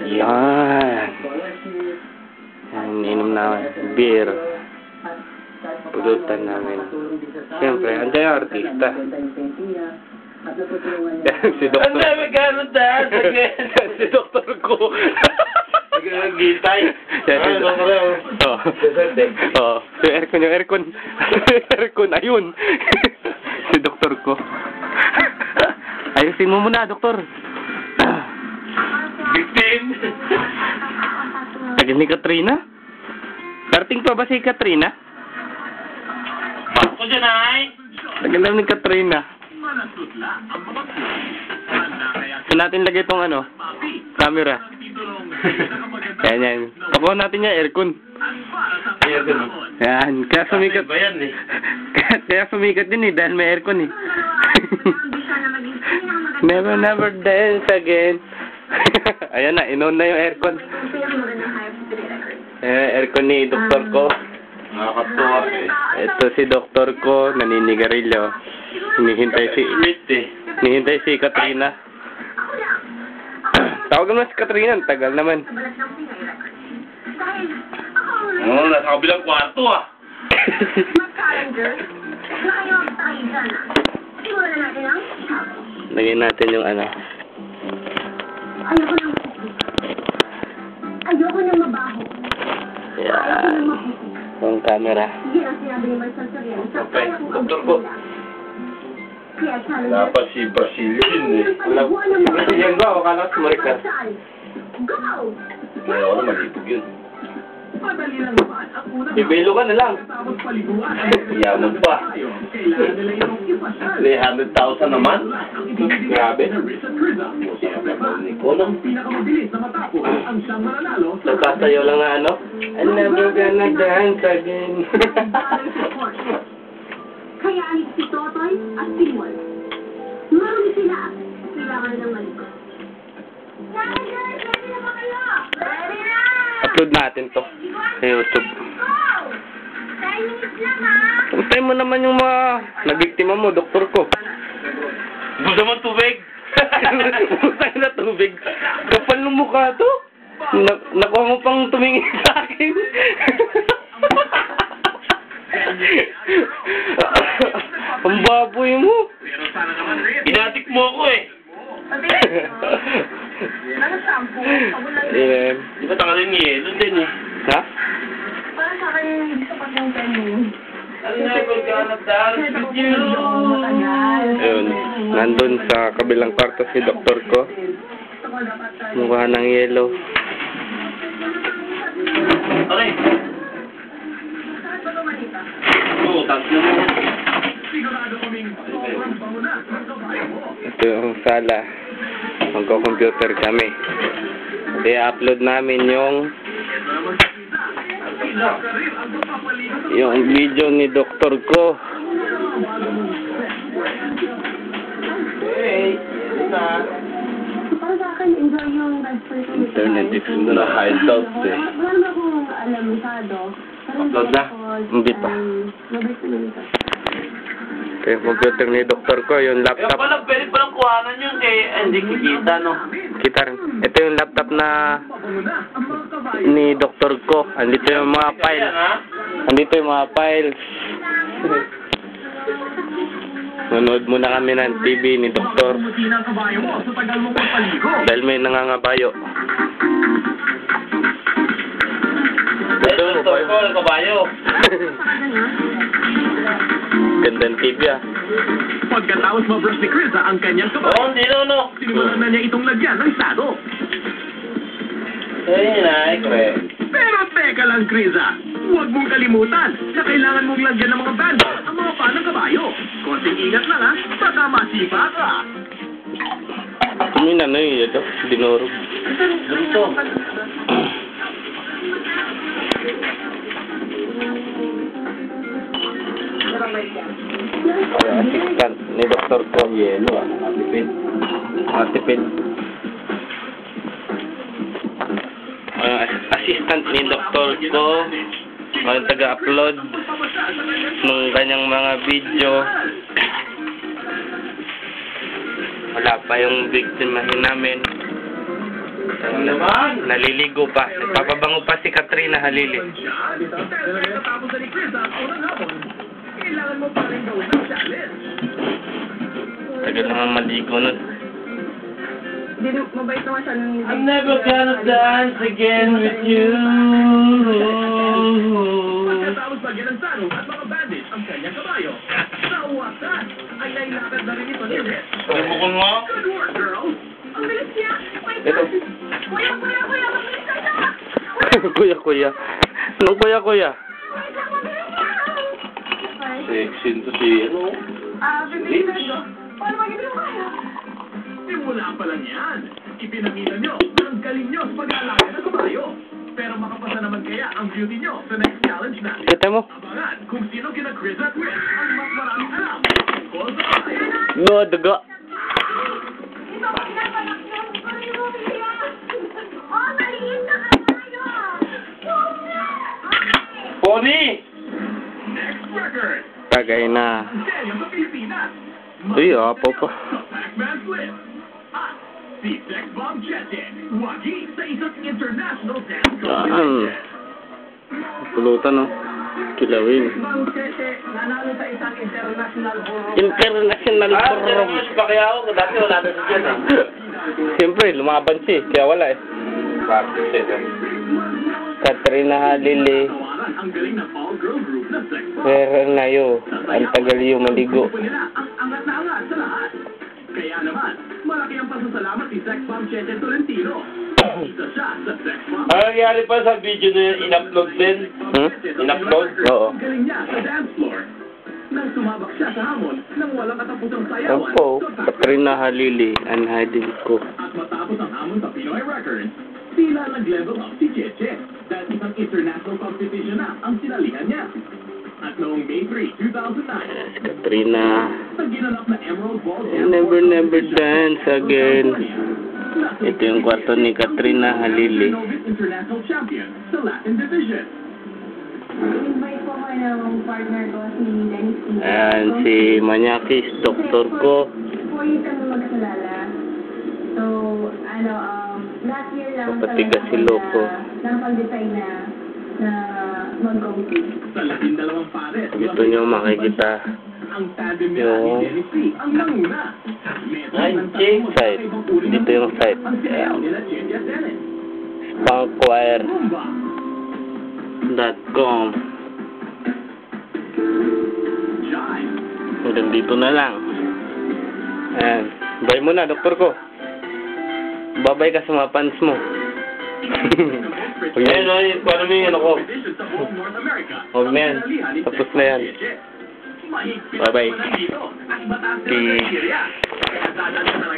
Yan. Yan, inom na beer. Pulutan namin. Siyempre, andyan yung artista. Si Doktor. Ang dami gano'n dahil. Si Doktor ko. Nag-gitay. Oh, yung aircon. Aircon, ayun. Si Doktor ko. Ayusin mo muna, Doktor. Victim. Tagal ni Katrina? Darating pa ba si Katrina? Ako dyan ay. Tagal na ni Katrina. Saan natin lagay itong camera? Yan. Pakuha natin yung aircon. Yan. Kaya sumikat. Kaya sumikat din dahil may aircon Never dance again. Ayan na, inon na yung aircon. Aircon ni Doktor ko. Nakakatuwa Ito si Doktor ko, naninigarilyo. Hinihintay si Katrina. Tawag naman si Katrina, tagal naman. Nasa kabilang kwarto Lagyan natin yung Ayoko nang mabaho. Yan. Yung camera. Yan ang sinabi ni Marcel Soriano. Okay, Doktor ko. Dapat si Brazilian Yan ba? Akala ko sumarik ka. Go! Ayaw ko na malipog yun. Ibelo ka na lang. Yaman pa. 300,000 naman. Grabe. Nagkasayo lang na I'm never gonna dance again. Kaya si Totoy at si Mol. Marami sila. Kailangan ng malikot. Ready na ba kayo? Ready na! Upload natin to sa YouTube. 10 minutes lang ha! Pantay mo naman yung mga nabiktima mo, Doktor ko. Gusto mo tubig? Usay na tubig. Kapal ng mukha to. Nakuha mo pang tumingin sa akin. Ang baboy mo. Inatik mo ako Di ba tangalin ni Yelo din Ha? Para sa akin, gusto ko yung 10 minutes. I'm never gonna dance with you. Ayun. Nandun sa kabilang kwarto si Doktor ko. Mukha ng yelo. Okay. Oo, tatlo mo. Ito yung sala. Magko-computer kami. I-upload namin yung video ni Doktor ko. Hey, Para sa akin, enjoy yung internet is na hideout Wala naman akong alam masyado. Upload na? Hindi pa. Ito yung computer ni Doktor ko. Yung laptop. pwede palang kuhanan yun hindi kikita, no? Kita rin. Ito yung laptop na ni Doktor ko. Andito yung mga files. Andito yung mga files. Manood muna kami ng TV ni Doktor. Dahil may nangangabayo. Ito, Doktor ko, ang kabayo. Gandang TV Pagkatapos mabrush ni Chris ang kanyang kabayo, Hindi, no. sinimulan na niya itong lagyan ng sado. Pero teka lang, Krisa. Huwag mong kalimutan na kailangan mong lagyan ng mga band ang mga paa ng kabayo. Konting ingat lang baka masipa ka. Tumina na yun ito. Dinurog. Dito. Assistant ni Doktor ko. Yelo, natipid. Matipid. Assistant ni Doktor ko. Ang taga-upload ng kanyang mga video. Wala pa yung biktimahin namin. Naliligo pa. Nagpapabango pa si Katrina Halili. Tapos na ni Chris ang unang hapon, kailangan mo pa rin gawin ang challenge. Tagal naman maligo nun. Mabait naman siya nung I'm never gonna dance again with you. Pagkatapos lagyan ng tanong at mga bandage ang kanyang kabayo, sa wakas ay nailakad na rin ito ni Liz. Bukol mo? Good work, girls! Ang bilis niya! Wait Ito. lang! Kuya! Mabilis ka na! Kuya. Anong kuya? Wait lang! Mabilis ka! Sexy to si, ano? Bibilis na ito. Paano mag-ibig kaya? Simula pa lang yan. Ipinakita nyo ang galing nyo sa pag-aalaga ng kabayo. Pero makapasa naman kaya ang beauty nyo sa next challenge natin. Kita mo? Abangan kung sino kina Chris at Chris ang mas maraming alam tungkol sa kabayo. No, dugo. Ito ba pinapanak niya? Ano yung umiiyak? Oh, maliit na kabayo! Pony! Next record. Tagay na. Ang seryo sa Pilipinas. Uy, apo pa. Sa Pac-Man Flip. At si Sex Bomb Chete. Wagi sa isang international dance competition. Pulutan, no? Kilawin. Bang Chete, nanalo sa isang international forum. International Tinanong forum. mo si Pacquiao, dati wala na siya dyan, ah. Siyempre, lumaban siya, kaya wala eh. Bakit siya? Katrina Halili. Tawaran ang galing ng all-girl group na Sex Bomb. Pero na yun. Ang tagal yung maligo. Grupo nila ang angat na angat sa lahat. Kaya naman, malaki ang pasasalamat ni Sex Bomb Chete Tolentino. Isa siya sa Sex Bomb. Ano nangyari pa sa video na yun, in-upload din? In-upload? Oo. Ang galing niya sa dance floor. Nang sumabak siya sa hamon nang walang katapusang sayawan. Opo, Katrina Halili, ang hiding ko. At matapos ang hamon sa Pinoy Records, tila nag-level up si Cheche dahil isang international competition na ang sinalihan niya. At noong May 3, 2009, Katrina, sa ginanap na Emerald Ball never dance again. Ito yung kwarto ni Katrina Halili. International Champion sa Latin Division. Invite po ko ng partner ko, si Dennis. Ayan, si Manyakis, doktor ko. 4 years kami magsalala. So, last year lang Kapatigas si Loco. nakapag-decide na mag-go-to. Sa Latin dalawang pares, Dito nyo makikita ang tandem nila ni yung Dennis C. ang nanguna. Ay, side. Dito yung side. Ang sayaw Ayan. nila Cheche at Dennis. Punkchoir.com. Rumba. Jive. Hanggang dito na lang. Ayan. Bye muna, doktor ko. Babay ka sa mga fans mo. Ayun, ay, paano mo yung ano ko? Competition sa buong North America. Huwag na yan. Tapos na yan. Mahigpit Bye-bye. ang dito at mataas na Peace. Nigeria. Kaya dadaan ka talaga